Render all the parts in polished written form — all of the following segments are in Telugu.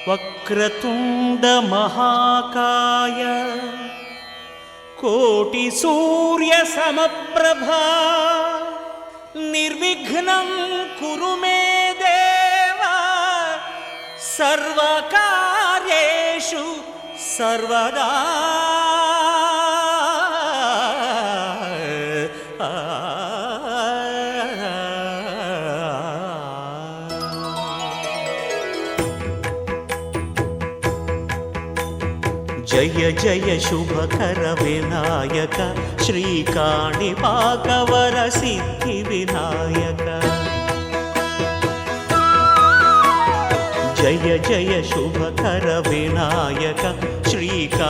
వక్రతుండ మహాకాయ కోటి సూర్య సమప్రభా నిర్విఘ్నం కురు మే దేవ సర్వకార్యేషు సర్వదా. జయ జయ శుభకర వినాయక శ్రీకాణిపాకవర సిద్ధి వినాయక. జయ జయ శుభకర వినాయక శ్రీకాణిపాకవర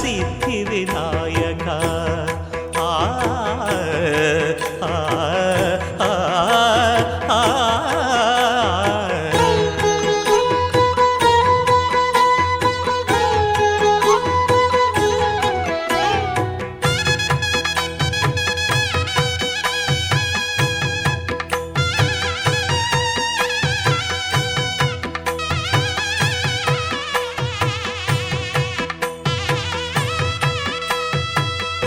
సిద్ధి వినాయక. ఆ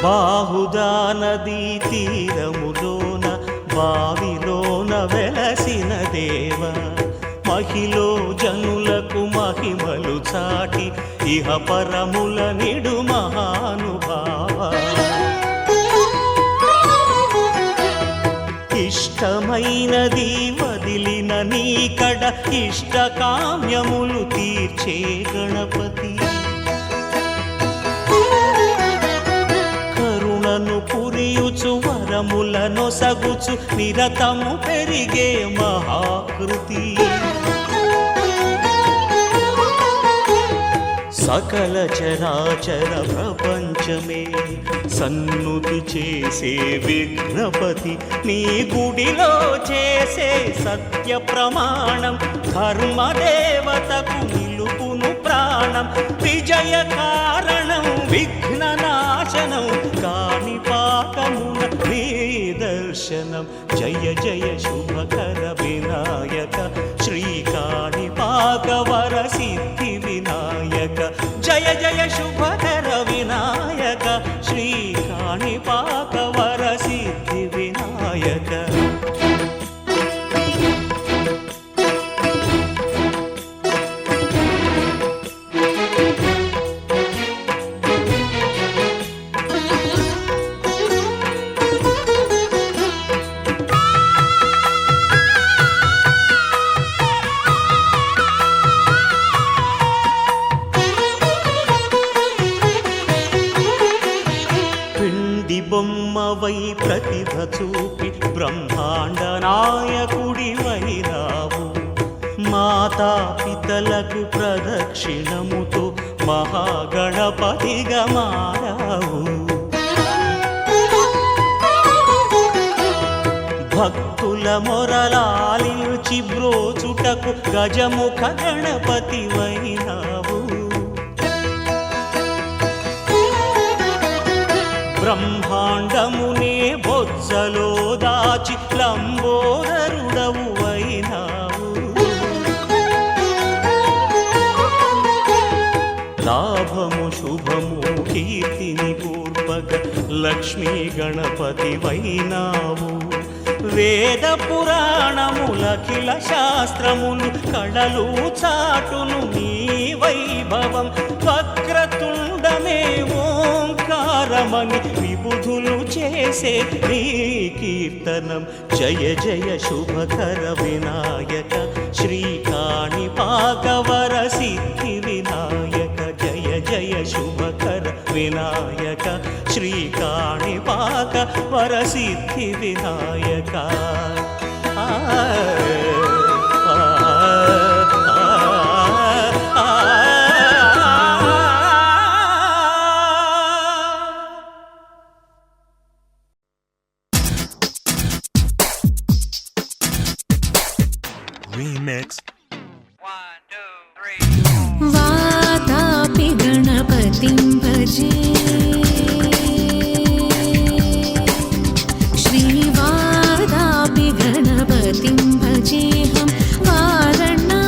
బాహుదా నదీ తీరములోన బావిలోన వెలసిన దేవ మహిలో జనులకు మహిమలు చాటి ఇహ పరముల నిడు మహానుభావ. ఇష్టమైనది వదిలిన నీకడ ఇష్ట కామ్యములు తీర్చే గణపతి. పురియుచు వరములను సగుచు నిరతము పెరిగే మహాకృతి. సకల చరాచర ప్రపంచమే సన్నుతి చేసే విఘ్నపతి నీ గుడిలో చేసే సత్య ప్రమాణం ధర్మదేవతకు నిలుపును ప్రాణం. విజయ కారణం విఘ్న నాశనం కాణిపాకమున నీ దర్శనం. జయ జయ శుభకర వినాయక శ్రీకాణిపాకవర సిద్ధి వినాయక. జయ జయ శుభకర వినాయక శ్రీకాణిపాకవర సిద్ధి వినాయక. బొమ్మవై ప్రతిభ చూపి బ్రహ్మాండ నాయకుడి వైరావు. మాతా పితలకు ప్రదక్షిణముతో మహాగణపతిగా మారావు. భక్తుల మొరలాలించి బ్రోచుటకు గజముఖ గణపతి వైనావు. బ్రహ్మాండమునే బొజ్జలో దాచి లంబోదరుడవు అయినావు. లాభము శుభము కీర్తిని పూర్వక లక్ష్మీ గణపతి వైనావు. వేద పురాణములఖిల శాస్త్రములు కళలు చాటును నీ వైభవం. వక్రతుండమే ఓంకారమని విబుధులు చేసే నీ కీర్తనం. జయ జయ శుభకర వినాయక శ్రీకాణిపాకవర సిద్ధి వినాయక. జయ జయ శుభకర వినాయక శ్రీకాణిపాకవర సిద్ధి వినాయక. Remix. 1, 2, 3. वातापि गणपतिं भजे श्रीवादापि गणपतिं भजेऽहं वारणा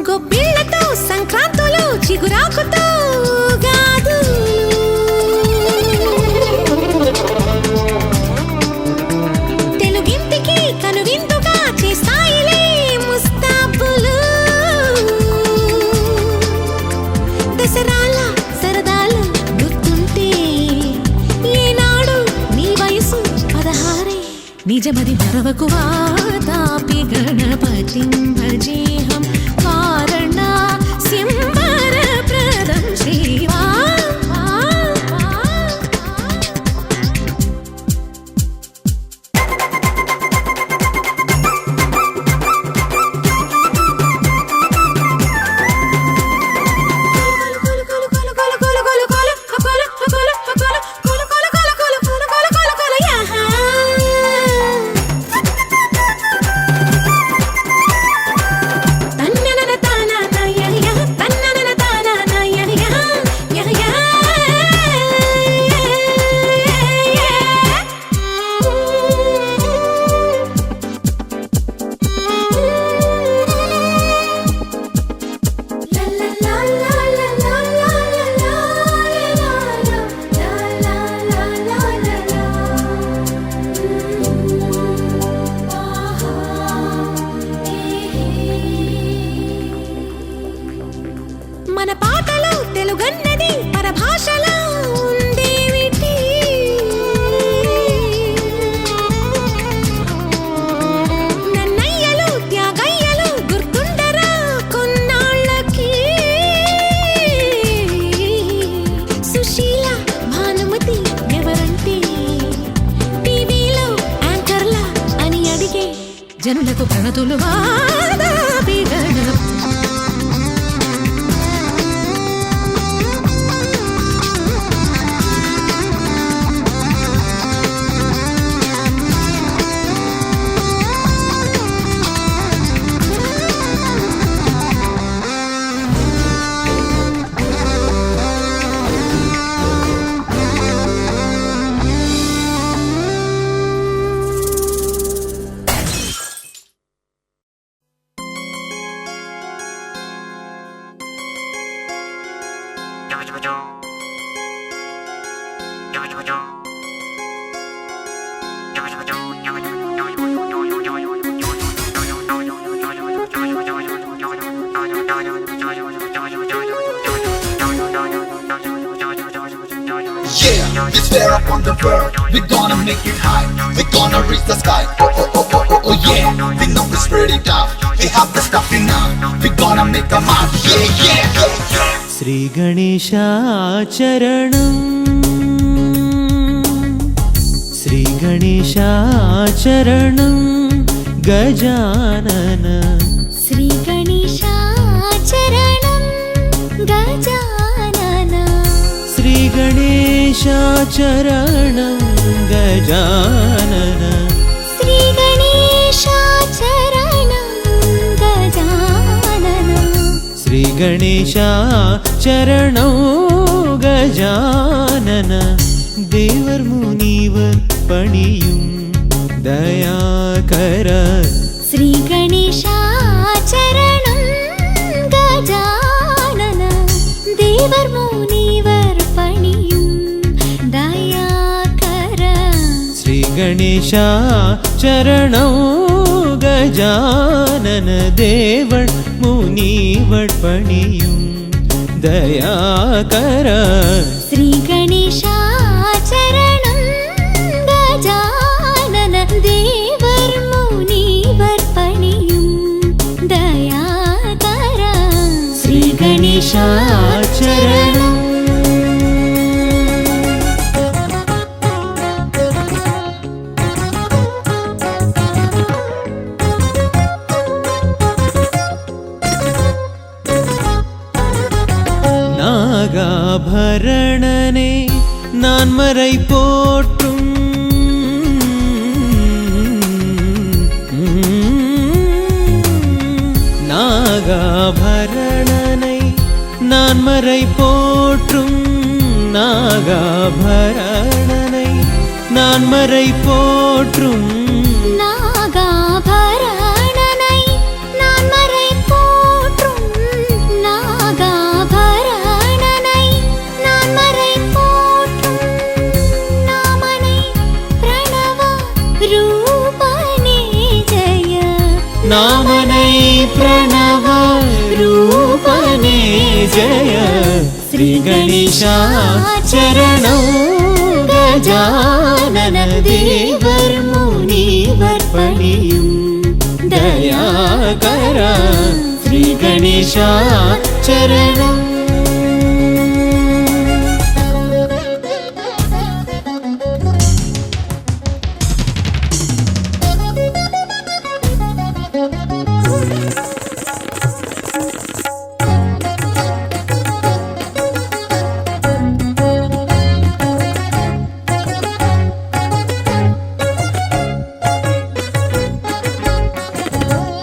గొబ్బిళ్ళతో సంక్రాంతులు చిగురాకుతో గాదు తెలుగింటికి కనువిందుగా చేస్తాయిలే ముస్తాబులు దసరాల సరదాలు గుర్తుంటే ఏనాడు నీ వయసు 16 నిజమది మరవకు వాతాపి గణపతిం భజేహం వారణాస్యం వరప్రదం శ్రీవా మన పాటలో తెలుగన్నది పరభాషలో ఉందేమిటి నన్నయ్యలు త్యాగయ్యలు గుర్తుండరా కొన్నాళ్ళకి సుశీల భానుమతి ఎవరంటే టీవీలో యాంకర్లా అని అడిగే జనులకు ప్రణతులు Yeah, we swear up on the world, we gonna make it high, we gonna reach the sky. Oh yeah, we know it's pretty tough, we have the stuff enough, we gonna make a mark. Yeah. Shri గణేశాచరణం Shri గణేశాచరణం Gajanana Shri గణేశాచరణం Gajanana Shri గణేశాచరణం Gajanana Shri గణేశాచరణం Gajanana Shri గణేశాచరణం Gajanana దేవర్ మునివర్ పణిயும் దయాకర శ్రీ గణేశాచరణం గజానన దేవర్ మునివర్ పణిயும் దయాకర శ్రీ గణేశాచరణం గజానన దేవర్ మునివర్ పణిயும் దయాకర శ్రీ గణేశాచరణం గజానన நாகாபரணனே நான் மறை போற்றும் நாகாபரணனை நான் மறை போற்றும் நாகாபரணனை நான் மறை போற்றும் நாகாபரணனை நான் மறை போற்றும் நாகாபரணனை நான் மறை போற்றும் நாமனை பிரணவ ரூபனே ஜெய நாமனை பிரணவ ரூபனே ஜெய ஸ்ரீ கணேசா சரணம் கஜானன தேவர் முனிவர் பணியும் தயாகரா ஸ்ரீ கணேசா சரணம்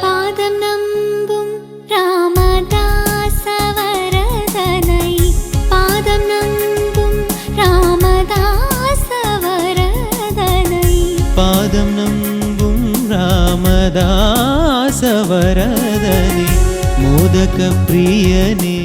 பாதம் நம்பும் ராமதாசவரதனை பாதம் நம்பும் ராமதாசவரதனை பாதம் நம்பும் ராமதாசவரதனே மோதக பிரியனே